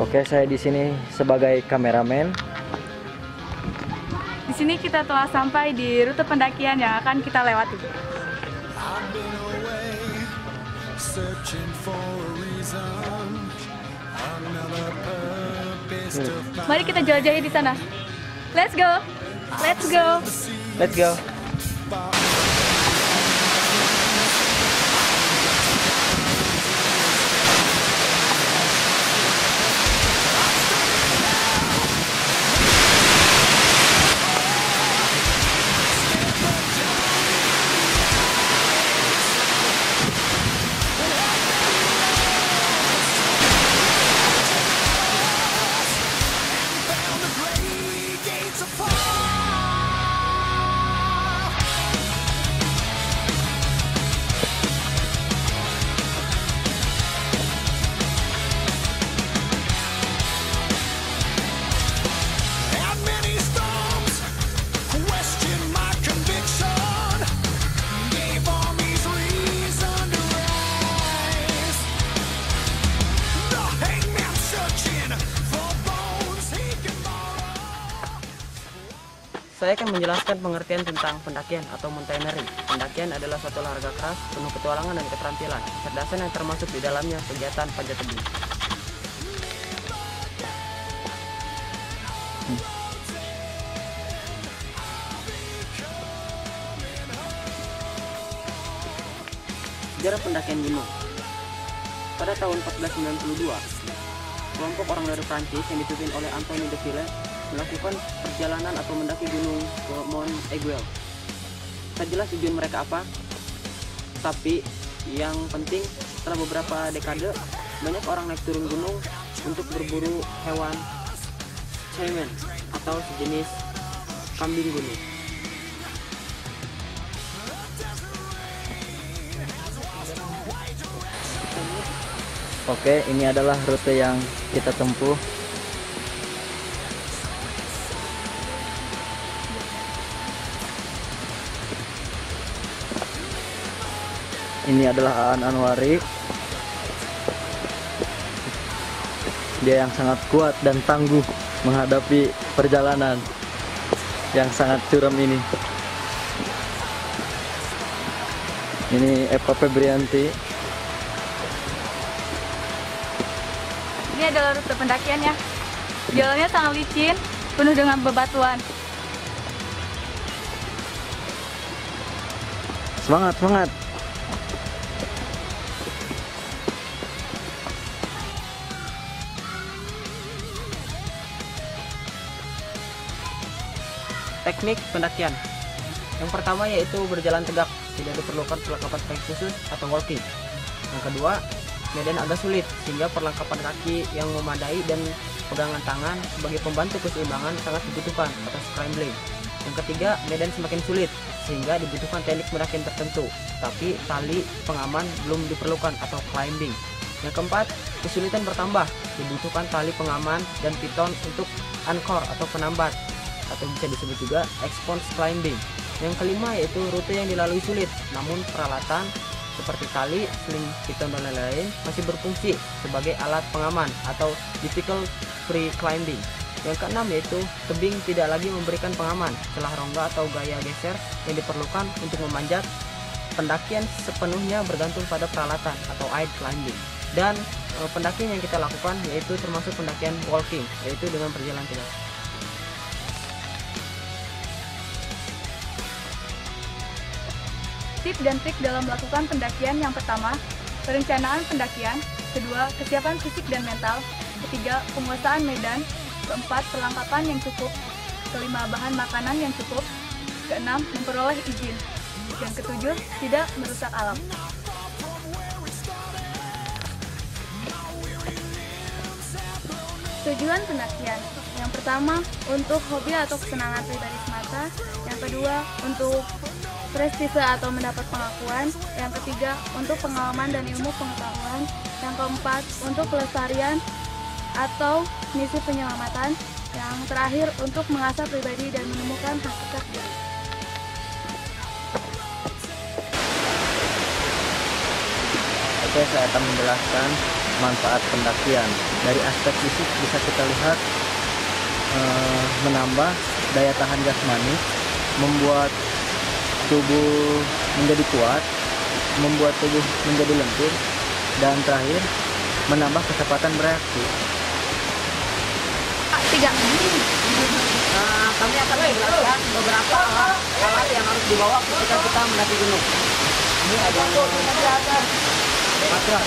Oke, saya di sini sebagai kameramen. Di sini kita telah sampai di rute pendakian yang akan kita lewati. Mari kita jelajahi di sana. Let's go. Let's go. Let's go. Saya akan menjelaskan pengertian tentang pendakian atau mountaineering. Pendakian adalah suatu olahraga keras, penuh petualangan dan keterampilan. Kecerdasan yang termasuk di dalamnya kegiatan panjat tebing. Sejarah pendakian gunung. Pada tahun 1492, kelompok orang dari Prancis yang dipimpin oleh Anthony de Ville melakukan perjalanan atau mendaki gunung ke Mount Aiguille. Tak jelas tujuan mereka apa, tapi yang penting setelah beberapa dekade banyak orang naik turun gunung untuk berburu hewan caiman atau sejenis kambing gunung. Oke, ini adalah rute yang kita tempuh. Ini adalah Aan Anwari. Dia yang sangat kuat dan tangguh menghadapi perjalanan yang sangat curam ini. Ini Eva Febrianti. Ini adalah rute pendakiannya. Jalannya sangat licin, penuh dengan bebatuan. Semangat, semangat. Teknik pendakian. Yang pertama yaitu berjalan tegak, tidak diperlukan perlengkapan kaki khusus atau walking. Yang kedua, medan agak sulit sehingga perlengkapan kaki yang memadai dan pegangan tangan sebagai pembantu keseimbangan sangat dibutuhkan atau scrambling. Yang ketiga, medan semakin sulit sehingga dibutuhkan teknik pendakian tertentu, tapi tali pengaman belum diperlukan atau climbing. Yang keempat, kesulitan bertambah, dibutuhkan tali pengaman dan piton untuk anchor atau penambat, atau bisa disebut juga exposed climbing. Yang kelima yaitu rute yang dilalui sulit, namun peralatan seperti tali, sling, piton dan lain-lain masih berfungsi sebagai alat pengaman atau difficult free climbing. Yang keenam yaitu tebing tidak lagi memberikan pengaman, celah rongga atau gaya geser yang diperlukan untuk memanjat. Pendakian sepenuhnya bergantung pada peralatan atau aid climbing. Dan pendakian yang kita lakukan yaitu termasuk pendakian walking, yaitu dengan berjalan tegak. Tips dan trik dalam melakukan pendakian: yang pertama, perencanaan pendakian; kedua, kesiapan fisik dan mental; ketiga, penguasaan medan; keempat, perlengkapan yang cukup; kelima, bahan makanan yang cukup; keenam, memperoleh izin; yang ketujuh, tidak merusak alam. Tujuan pendakian: yang pertama, untuk hobi atau kesenangan pribadi semata; yang kedua, untuk prestise atau mendapat pengakuan; yang ketiga, untuk pengalaman dan ilmu pengetahuan; yang keempat, untuk pelestarian atau misi penyelamatan; yang terakhir, untuk mengasah pribadi dan menemukan hakikat diri. Oke, saya akan menjelaskan manfaat pendakian. Dari aspek fisik bisa kita lihat menambah daya tahan jasmani, membuat tubuh menjadi kuat, membuat tubuh menjadi lentur, dan terakhir menambah kecepatan bereaksi. 3. Kami akan menjelaskan beberapa alat yang harus dibawa ketika kita mendaki gunung. Ini ada matras.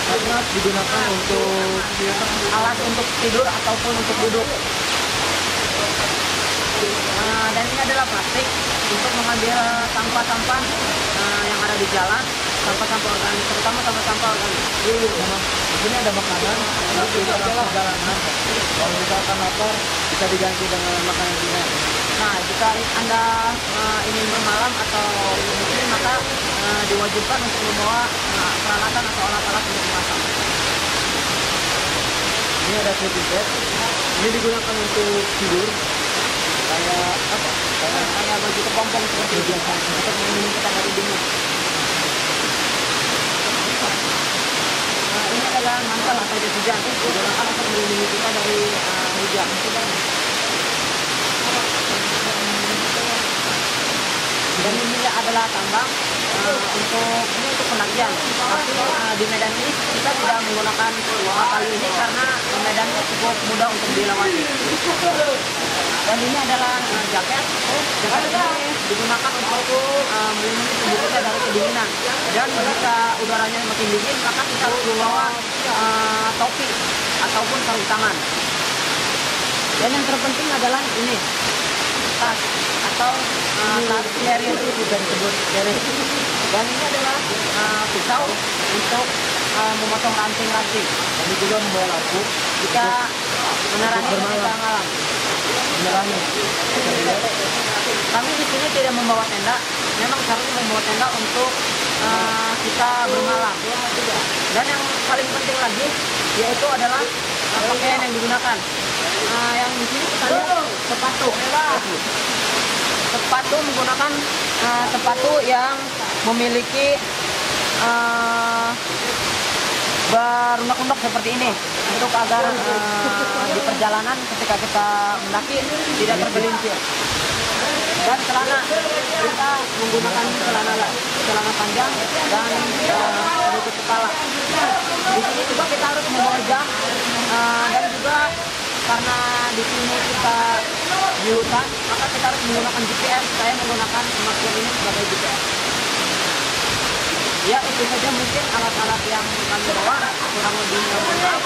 Matras digunakan untuk alat untuk tidur ataupun untuk duduk. Dan ini adalah plastik untuk mengambil sampah-sampah yang ada di jalan, sampah-sampah organik, terutama sampah-sampah organik. Di sini ada makanan, nanti di dalam perjalanan. Kalau misalkan lapar, bisa diganti dengan makanan ringan. Nah, jika Anda ingin bermalam atau mungkin maka diwajibkan untuk membawa peralatan atau alat-alat untuk memasak. Ini ada sleeping bag. Ini digunakan untuk tidur. Kayak baju kepompong seperti itu untuk melindungi kita dari dingin. Ini adalah mantel atau jas hujan digunakan untuk melindungi kita dari hujan. Dan ini adalah tambang untuk pendakian. Tapi di medan ini kita tidak menggunakan kayu ini karena medannya cukup mudah untuk dilewati. Dan ini adalah jaket. Jaket ini digunakan untuk melindungi tubuh kita dari kedinginan. Dan jika udaranya makin dingin, maka kita harus membawa topi ataupun sarung tangan. Dan yang terpenting adalah ini, tas atau tas carrier itu juga disebut carrier. Dan ini adalah pisau untuk memotong ranting-ranting. Ini juga membawa lampu. Jika menerangi kita malam. Menerangi. Kami di sini tidak membawa tenda. Memang seharusnya membawa tenda untuk kita bermalam. Dan yang paling penting lagi yaitu adalah pakaian yang digunakan. Yang di sini kita lihat sepatu. Sepatu menggunakan sepatu yang memiliki berundak-undak seperti ini untuk agar di perjalanan ketika kita mendaki tidak tergelincir. Dan celana kita menggunakan celana panjang dan penutup kepala. Di sini juga kita harus membawa jam dan juga karena di sini kita di hutan, maka kita harus menggunakan GPS. Saya menggunakan smartphone ini sebagai GPS. Ya, itu saja mungkin alat-alat yang kami bawa, kurang lebihnya maaf.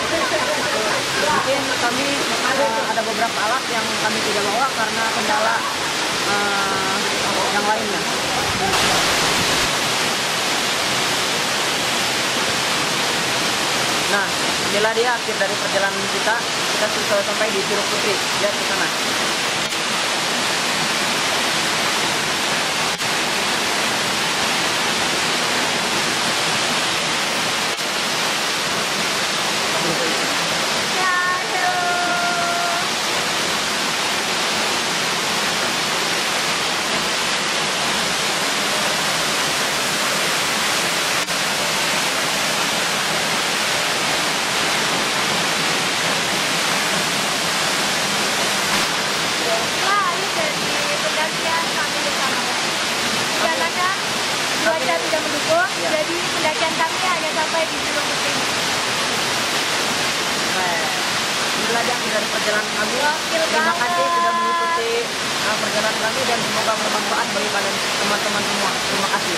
Mungkin kami ada beberapa alat yang kami tidak bawa karena kendala yang lainnya. Nah, inilah dia akhir dari perjalanan kita. Kita sudah sampai di Curug Putih. Lihat ke sana. Cuaca tidak mendukung, jadi pendakian kami hanya sampai di Curug Putih. Inilah dia akhir dari perjalanan kami. Terima kasih sudah mengikuti perjalanan kami dan semoga bermanfaat bagi kalian teman-teman semua. Terima kasih.